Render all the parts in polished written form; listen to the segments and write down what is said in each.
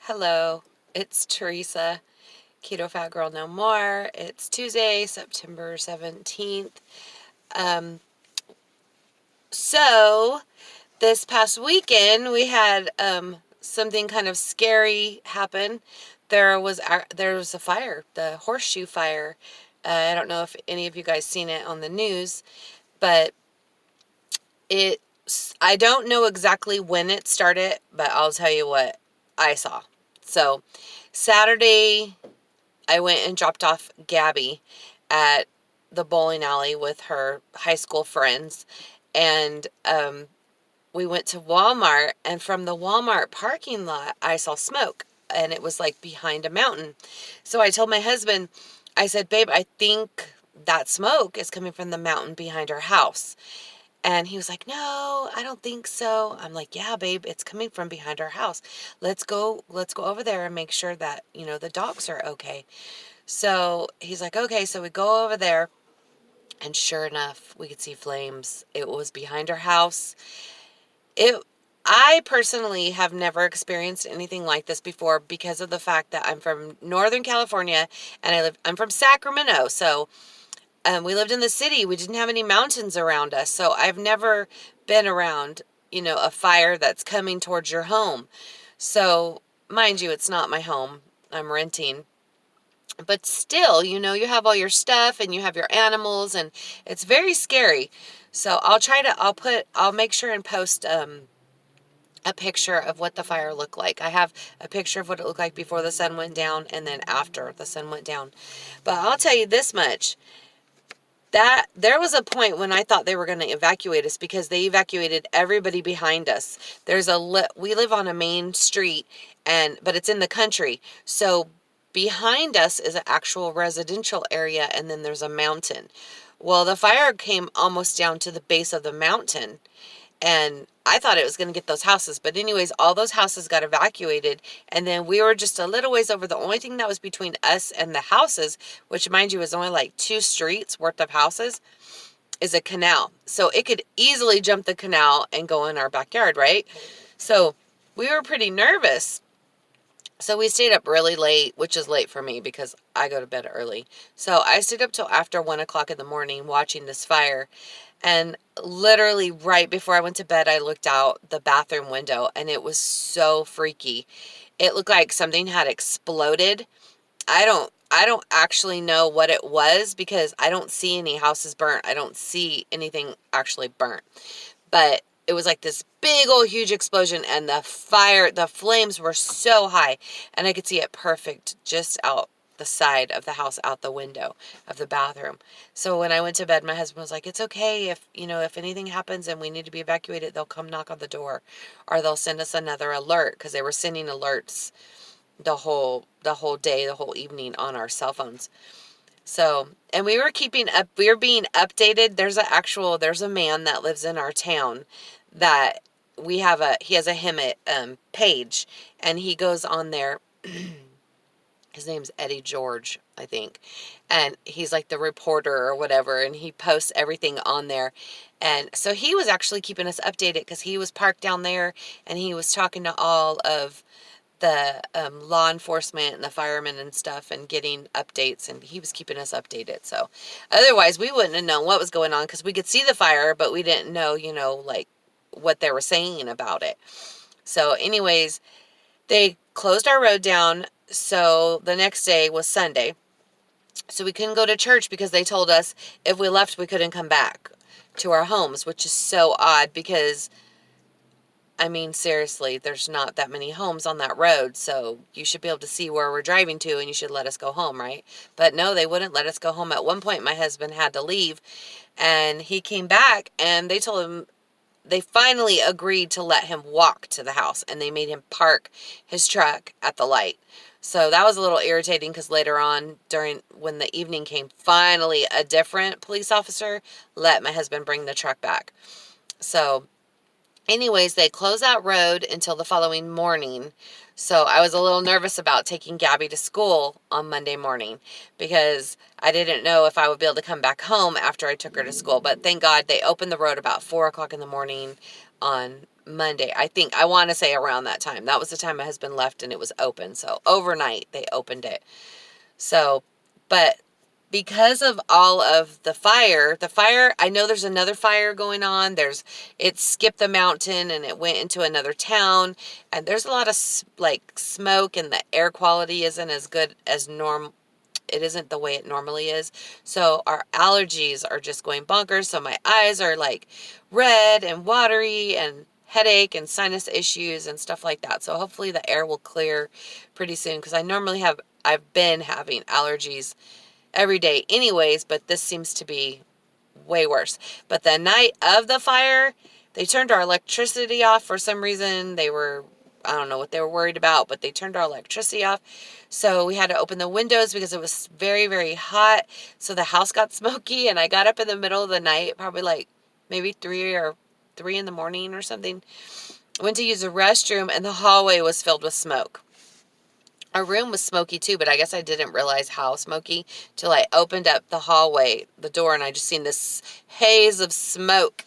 Hello, it's Theresa, Ketofatgurlnomore. It's Tuesday, September 17th. Um, so, this past weekend, we had something kind of scary happen. There was a fire, the horseshoe fire. I don't know if any of you guys seen it on the news, but it I don't know exactly when it started, but I'll tell you what I saw. So, Saturday I went and dropped off Gabby at the bowling alley with her high school friends. And we went to Walmart. And from the Walmart parking lot, I saw smoke. And it was like behind a mountain. So I told my husband, I said, babe, I think that smoke is coming from the mountain behind our house. And he was like, no, I don't think so. I'm like, yeah, babe, it's coming from behind our house. Let's go over there and make sure that, the dogs are okay. So he's like, okay, so we go over there, and sure enough, we could see flames. It was behind our house. It, I personally have never experienced anything like this before because of the fact that I'm from Northern California and I'm from Sacramento. So we lived in the city. We didn't have any mountains around us. So I've never been around, a fire that's coming towards your home. So mind you, it's not my home. I'm renting. But still, you have all your stuff and you have your animals, and it's very scary. So I'll make sure and post a picture of what the fire looked like. I have a picture of what it looked like before the sun went down and then after the sun went down. But I'll tell you this much, that there was a point when I thought they were going to evacuate us because they evacuated everybody behind us. We live on a main street, but it's in the country. So behind us is an actual residential area, and then there's a mountain. Well, the fire came almost down to the base of the mountain, and I thought it was going to get those houses. But anyways, all those houses got evacuated. And then we were just a little ways over. The only thing that was between us and the houses, which mind you is only like 2 streets worth of houses, is a canal. So it could easily jump the canal and go in our backyard, right? So we were pretty nervous. So we stayed up really late, which is late for me because I go to bed early. So I stayed up till after 1 o'clock in the morning watching this fire. And literally right before I went to bed, I looked out the bathroom window, and it was so freaky. It looked like something had exploded. I don't actually know what it was because I don't see any houses burnt. I don't see anything actually burnt. But it was like this big old huge explosion, and the flames were so high, and I could see it perfect just out the side of the house, out the window of the bathroom. So when I went to bed, my husband was like, it's okay if anything happens and we need to be evacuated, they'll come knock on the door, or they'll send us another alert, because they were sending alerts the whole day, the whole evening on our cell phones. So, and we were being updated. There's a man that lives in our town that he has a Hemet page, and he goes on there. His name's Eddie George, I think. And he's like the reporter or whatever, and he posts everything on there. And so he was actually keeping us updated because he was parked down there, and he was talking to all of the law enforcement and the firemen and stuff, and getting updates, and he was keeping us updated. So otherwise we wouldn't have known what was going on, because we could see the fire, but we didn't know, like what they were saying about it. So anyways, they closed our road down. So the next day was Sunday. So we couldn't go to church because they told us if we left, we couldn't come back to our homes, which is so odd because, I mean, seriously, there's not that many homes on that road, so you should be able to see where we're driving to, and you should let us go home, right? But no, they wouldn't let us go home. At one point, my husband had to leave, and he came back, and they finally agreed to let him walk to the house, and they made him park his truck at the light. So that was a little irritating because later on, when the evening came, finally a different police officer let my husband bring the truck back. So anyways, they closed that road until the following morning. So I was a little nervous about taking Gabby to school on Monday morning because I didn't know if I would be able to come back home after I took her to school. But thank God they opened the road about 4 o'clock in the morning on Monday. I want to say around that time. That was the time my husband left and it was open. So overnight they opened it. So, but because of all of the fire, I know there's another fire going on. It skipped the mountain and it went into another town, and there's a lot of like smoke, and the air quality isn't as good as normal. It isn't the way it normally is. So our allergies are just going bonkers. So my eyes are like red and watery and headache and sinus issues and stuff like that. So hopefully the air will clear pretty soon, because I've been having allergies every day anyways, but this seems to be way worse. But the night of the fire, they turned our electricity off for some reason. I don't know what they were worried about, but they turned our electricity off. So we had to open the windows because it was very, very hot. So the house got smoky, and I got up in the middle of the night, probably like maybe 3 in the morning or something. Went to use the restroom, and the hallway was filled with smoke. Our room was smoky too, but I guess I didn't realize how smoky till I opened up the hallway, the door, and I just seen this haze of smoke.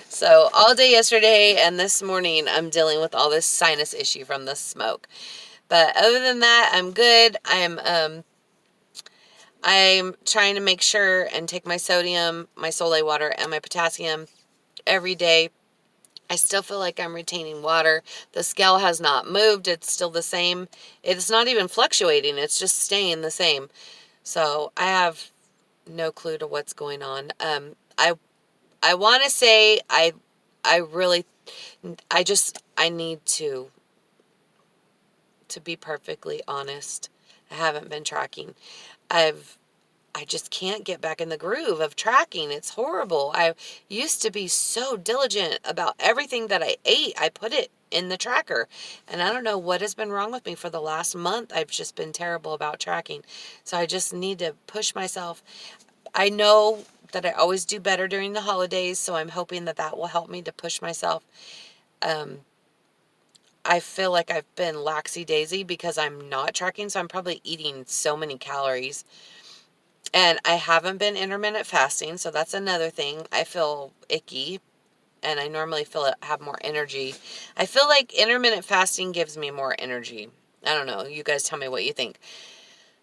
So all day yesterday and this morning, I'm dealing with all this sinus issue from the smoke. But other than that, I'm good. I'm trying to make sure and take my sodium, my Soleil water, and my potassium every day. I still feel like I'm retaining water. The scale has not moved. It's still the same. It's not even fluctuating. It's just staying the same. So I have no clue to what's going on. I want to say I need to be perfectly honest. I haven't been tracking. I just can't get back in the groove of tracking. It's horrible. I used to be so diligent about everything that I ate. I put it in the tracker. And I don't know what has been wrong with me for the last month. I've just been terrible about tracking. So I just need to push myself. I know that I always do better during the holidays, so I'm hoping that that will help me to push myself. I feel like I've been laxy-daisy because I'm not tracking, so I'm probably eating so many calories. And I haven't been intermittent fasting, so that's another thing. I feel icky, and I normally have more energy. I feel like intermittent fasting gives me more energy. I don't know. You guys tell me what you think.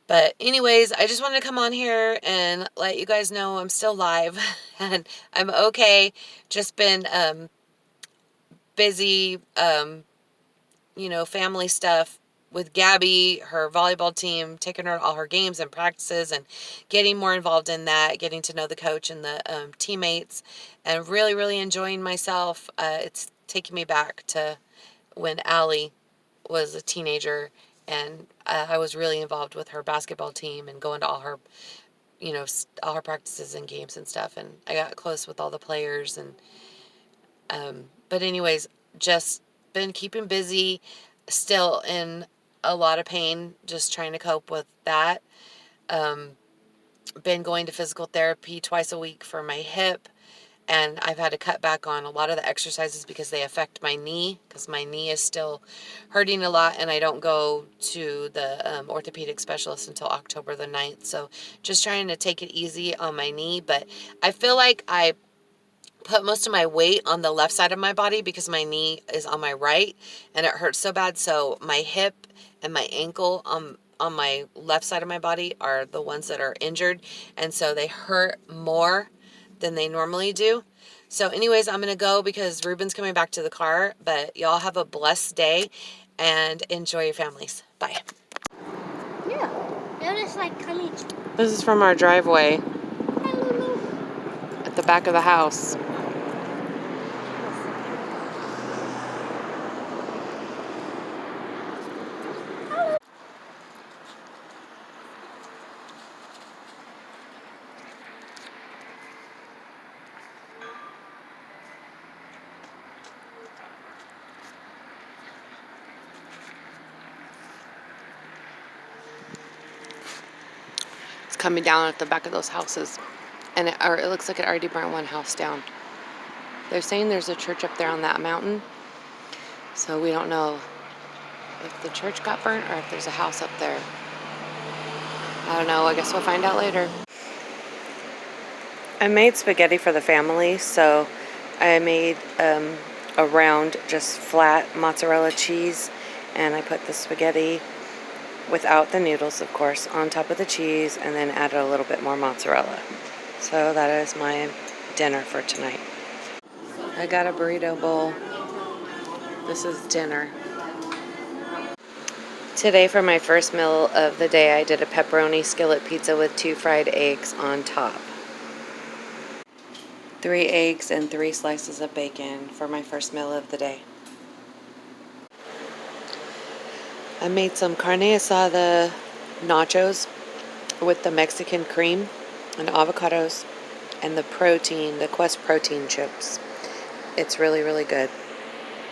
But anyways, I just wanted to come on here and let you guys know I'm still live and I'm okay. Just been busy, family stuff with Gabby, her volleyball team, taking her to all her games and practices and getting more involved in that, getting to know the coach and the teammates, and really, really enjoying myself. It's taking me back to when Allie was a teenager, and I was really involved with her basketball team and going to all her, all her practices and games and stuff. And I got close with all the players. And but anyways, just been keeping busy, still in a lot of pain, just trying to cope with that. Been going to physical therapy twice a week for my hip, and I've had to cut back on a lot of the exercises because they affect my knee, because my knee is still hurting a lot, and I don't go to the orthopedic specialist until October the 9th. So just trying to take it easy on my knee. But I feel like I put most of my weight on the left side of my body because my knee is on my right and it hurts so bad. So my hip and my ankle on my left side of my body are the ones that are injured, and so they hurt more than they normally do. So anyways, I'm going to go because Ruben's coming back to the car, but y'all have a blessed day and enjoy your families. Bye. Yeah. Notice like coming. This is from our driveway at the back of the house. Coming down at the back of those houses, and it looks like it already burnt one house down. They're saying there's a church up there on that mountain, so we don't know if the church got burnt or if there's a house up there. I don't know. I guess we'll find out later. I made spaghetti for the family, so I made a round, just flat mozzarella cheese, and I put the spaghetti without the noodles, of course, on top of the cheese, and then added a little bit more mozzarella. So that is my dinner for tonight. I got a burrito bowl. This is dinner. Today for my first meal of the day, I did a pepperoni skillet pizza with 2 fried eggs on top. 3 eggs and 3 slices of bacon for my first meal of the day. I made some carne asada nachos with the Mexican cream and avocados and the Quest protein chips. It's really, really good.